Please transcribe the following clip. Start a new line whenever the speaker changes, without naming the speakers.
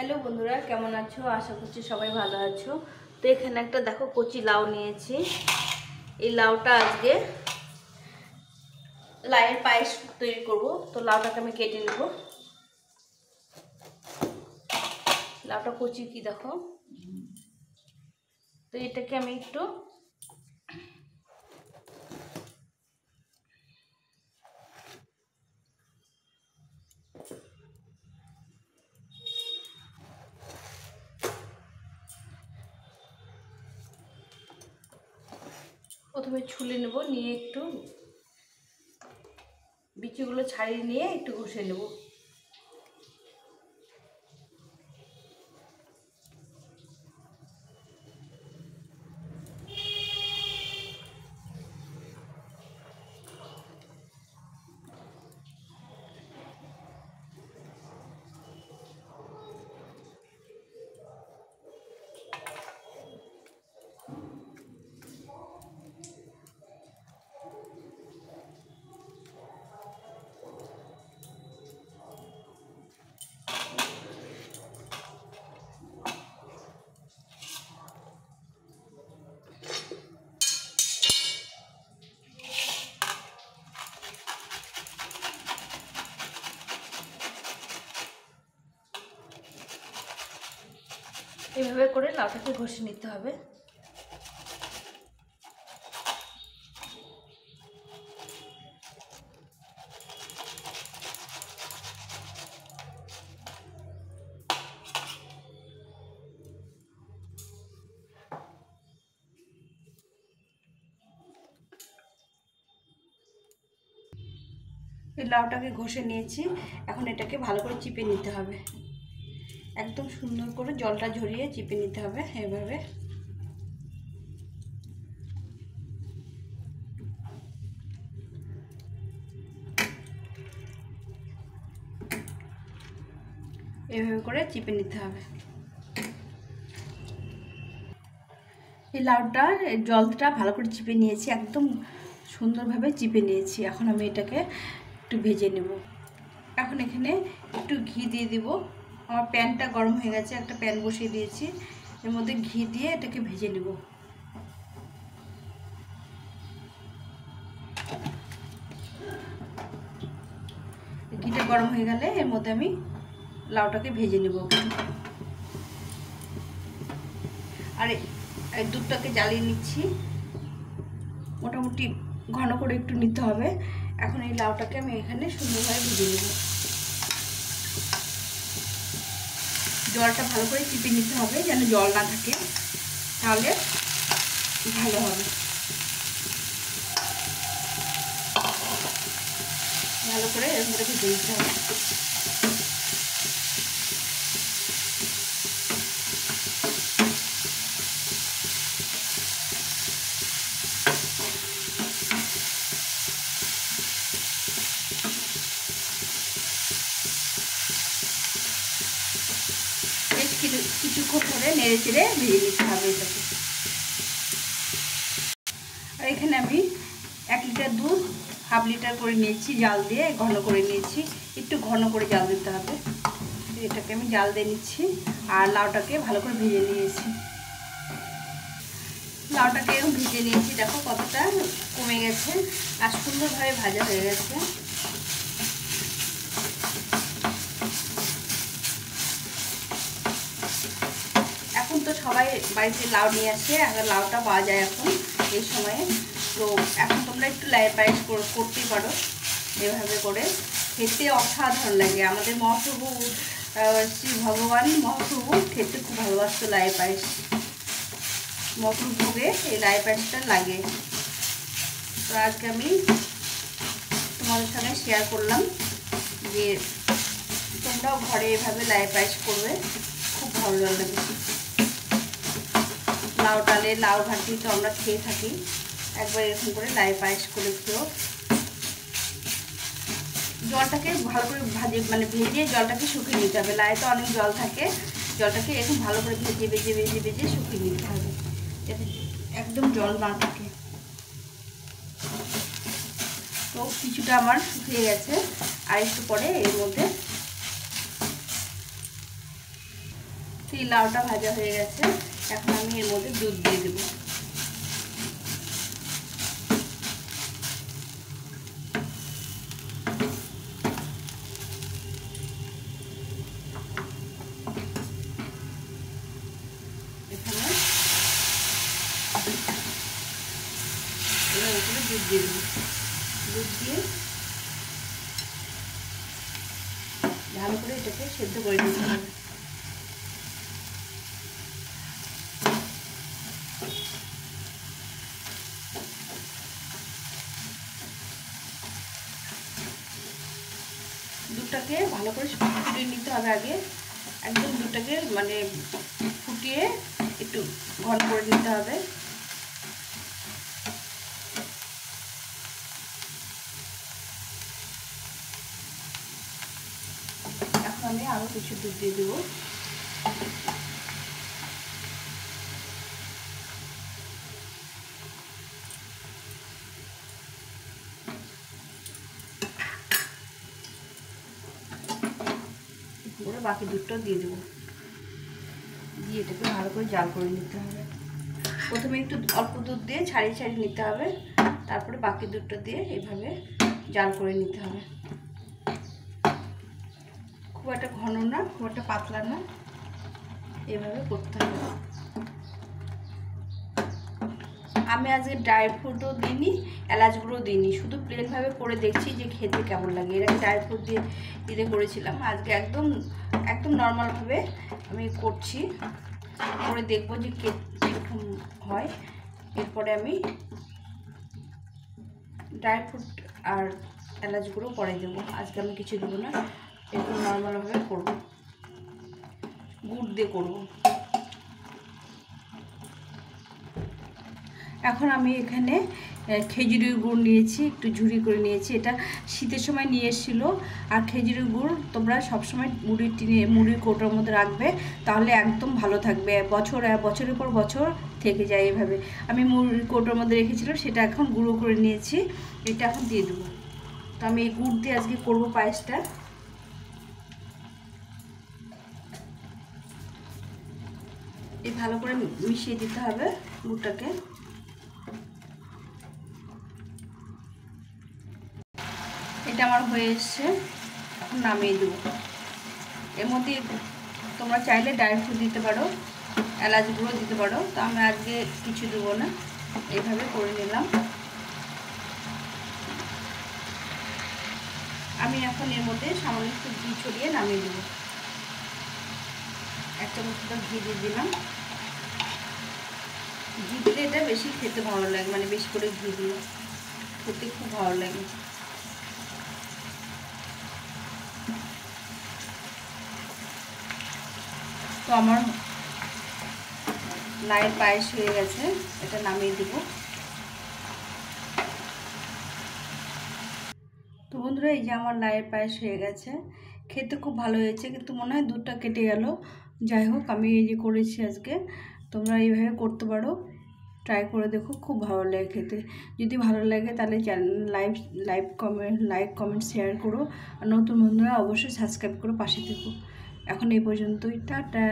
Hello বন্ধুরা, কেমন আছো? আশা করছি সবাই ভালো আছো। তো এখানে একটা দেখো কচি লাউ নিয়েছি। এই লাউটা আজকে লাউয়ের পায়েস তৈরি করব। তো লাউটাকে আমি কেটে নেব। লাউটা কচি কি দেখো। তো এটাকে আমি একটু প্রথমে ছুলে নেব, নিয়ে একটু বিচিগুলো ছাড়িয়ে নিয়ে একটু ঘষে নেব। এভাবে করে লাউটাকে ঘষে নিতে হবে। এই লাউটাকে ঘষে নিয়েছি, এখন এটাকে ভালো করে চিপে নিতে হবে। একদম সুন্দর করে জলটা ঝরিয়ে চিপে নিতে হবে এভাবে। এভাবে করে চিপে নিতে হবে। এই লাউটার জলটা ভালো করে চিপে নিয়েছি, একদম সুন্দরভাবে চিপে নিয়েছি। এখন আমি এটাকে একটু ভেজে নেব। এখন এখানে একটু ঘি দিয়ে দিব। আমার প্যানটা গরম হয়ে গেছে, একটা প্যান বসিয়ে দিয়েছি, এর মধ্যে ঘি দিয়ে এটাকে ভেজে নেব। ঘিটা গরম হয়ে গেলে এর মধ্যে আমি লাউটাকে ভেজে নেব। আর এই দুধটাকে জ্বালিয়ে নিচ্ছি, মোটামুটি ঘন করে একটু নিতে হবে। এখন এই লাউটাকে আমি এখানে সুন্দরভাবে ভেজে নেব। জলটা ভালো করে চিপে নিতে হবে, যেন জল না থাকে, তাহলে ভালো হবে। ভালো করে এর মধ্যে ভেজে নিতে হবে। কিছুক্ষণ ধরে নেড়ে চেড়ে ভেজে নিতে হবে এটাকে। আর এখানে আমি 1 লিটার দুধ হাফ লিটার করে নিয়েছি, জাল দিয়ে ঘন করে নিয়েছি। একটু ঘন করে জাল দিতে হবে। এটাকে আমি জাল দিয়ে নিচ্ছি, আর লাউটাকে ভালো করে ভেজে নিয়েছি। লাউটাকে এরকম ভেজে নিয়েছি, দেখো কতটা কমে গেছে আর সুন্দরভাবে ভাজা হয়ে গেছে। এখন তো সবাই বাড়িতে লাউ নিয়ে আসে, আর লাউটা পাওয়া যায় এখন এই সময়ে। তো এখন তোমরা একটু লাউয়ের পায়েস করতেই পারো এভাবে করে, খেতে অসাধারণ লাগে। আমাদের মহাপ্রভু শ্রী ভগবান মহাপ্রভু খেতে খুব ভালোবাসতো লাউয়ের পায়েস। মহাপ্রভু ভোগে এই লাউয়ের পায়েসটা লাগে। তো আজকে আমি তোমাদের সঙ্গে শেয়ার করলাম যে তোমরাও ঘরে এভাবে লাউয়ের পায়েস করবে, খুব ভালো লাগবে। লাউ ডালে লাউ ঘাটি তো আমরা খেয়ে থাকি, একবার এরকম করে লাউয়ের পায়েস করে খেও। জলটাকে ভালো করে ভেজে জলটাকে শুকিয়ে নিতে হবে। লাউয়ে তো অনেক জল থাকে, জলটাকে এরকম ভালো করে ভেজে ভেজে ভেজে ভেজে শুকিয়ে নিতে হবে, যাতে একদম জল না থাকে। তো কিছুটা আমার শুকিয়ে গেছে, আর একটু পরে এর মধ্যে মোটামুটি লাউটা ভাজা হয়ে গেছে। এখন আমি এর মধ্যে দুধ দিয়ে দেবো। এখানে এবার উপরে দুধ দিয়ে দেবো। দুধ দিয়ে ভালো করে এটাকে সেদ্ধ করে নিতে হবে। দুধটাকে ভালো করে ফুটিয়ে নিতে হবে আগে, একদম দুধটাকে মানে ফুটিয়ে একটু ঘন করে নিতে হবে। এখন আমি আরও কিছু দুধ দিয়ে দেবো। করে বাকি দুধটাও দিয়ে দেবো, দিয়ে এটাকে ভালো করে জাল করে নিতে হবে। প্রথমে একটু অল্প দুধ দিয়ে ছাড়িয়ে ছাড়িয়ে নিতে হবে, তারপরে বাকি দুধটা দিয়ে এইভাবে জাল করে নিতে হবে। খুব একটা ঘন না, খুব একটা পাতলা না, এভাবে করতে হবে। আমি আজকে ড্রাই ফ্রুটও দিইনি, এলাচ গুঁড়ো দিইনি, শুধু প্লেনভাবে করে দেখছি যে খেতে কেমন লাগে। এর আগে ড্রাই ফ্রুট দিয়ে দিতে করেছিলাম, আজকে একদম নর্মালভাবে আমি করছি, করে দেখবো যে কীরকম হয়। এরপরে আমি ড্রাই ফ্রুট আর এলাচ গুঁড়ো পরে দেবো। আজকে আমি কিছু দেবো না, একটু নর্মালভাবে করবো, গুড় দিয়ে করবো। এখন আমি এখানে খেজুরের গুড় নিয়েছি, একটু ঝুরি করে নিয়েছি। এটা শীতের সময় নিয়ে এসেছিলো। আর খেজুরের গুড় তোমরা সবসময় মুড়ির কৌটোর মধ্যে রাখবে, তাহলে একদম ভালো থাকবে, বছরের পর বছর থেকে যায় এভাবে। আমি মুড়ির কৌটোর মধ্যে রেখেছিলাম, সেটা এখন গুঁড়ো করে নিয়েছি, এটা এখন দিয়ে দেবো। তো আমি এই গুড় দিয়ে আজকে করবো পায়েসটা। এই ভালো করে মিশিয়ে দিতে হবে গুড়টাকে। এটা আমার হয়ে এসছে, এখন নামিয়ে দেবো। এর মধ্যে তোমরা চাইলে ড্রাই ফ্রুট দিতে পারো, এলাচ গুঁড়ো দিতে পারো, তো আমি আজকে কিছু দেবো না, এইভাবে করে নিলাম। আমি এখন এর মধ্যে সামান্য একটু ঘি ছড়িয়ে নামিয়ে দেবো। এক চামচ ঘি দিয়ে দিলাম। ঘি দিলে এটা বেশি খেতে ভালো লাগে, মানে বেশি করে ঘি দিলে খেতে খুব ভালো লাগে। তো আমার লাউয়ের পায়েস হয়ে গেছে, এটা নামিয়ে দেব। তো বন্ধুরা, এই যে আমার লাউয়ের পায়েস হয়ে গেছে, খেতে খুব ভালো হয়েছে, কিন্তু মনে হয় দুধটা কেটে গেল। যাই হোক, আমি এই যে করেছি আজকে, তোমরা এইভাবে করতে পারো, ট্রাই করে দেখো, খুব ভালো লাগে খেতে। যদি ভালো লাগে তাহলে লাইক কমেন্ট শেয়ার করো, আর নতুন বন্ধুরা অবশ্যই সাবস্ক্রাইব করো, পাশে থেকো। এখন এই পর্যন্তই, টাটা।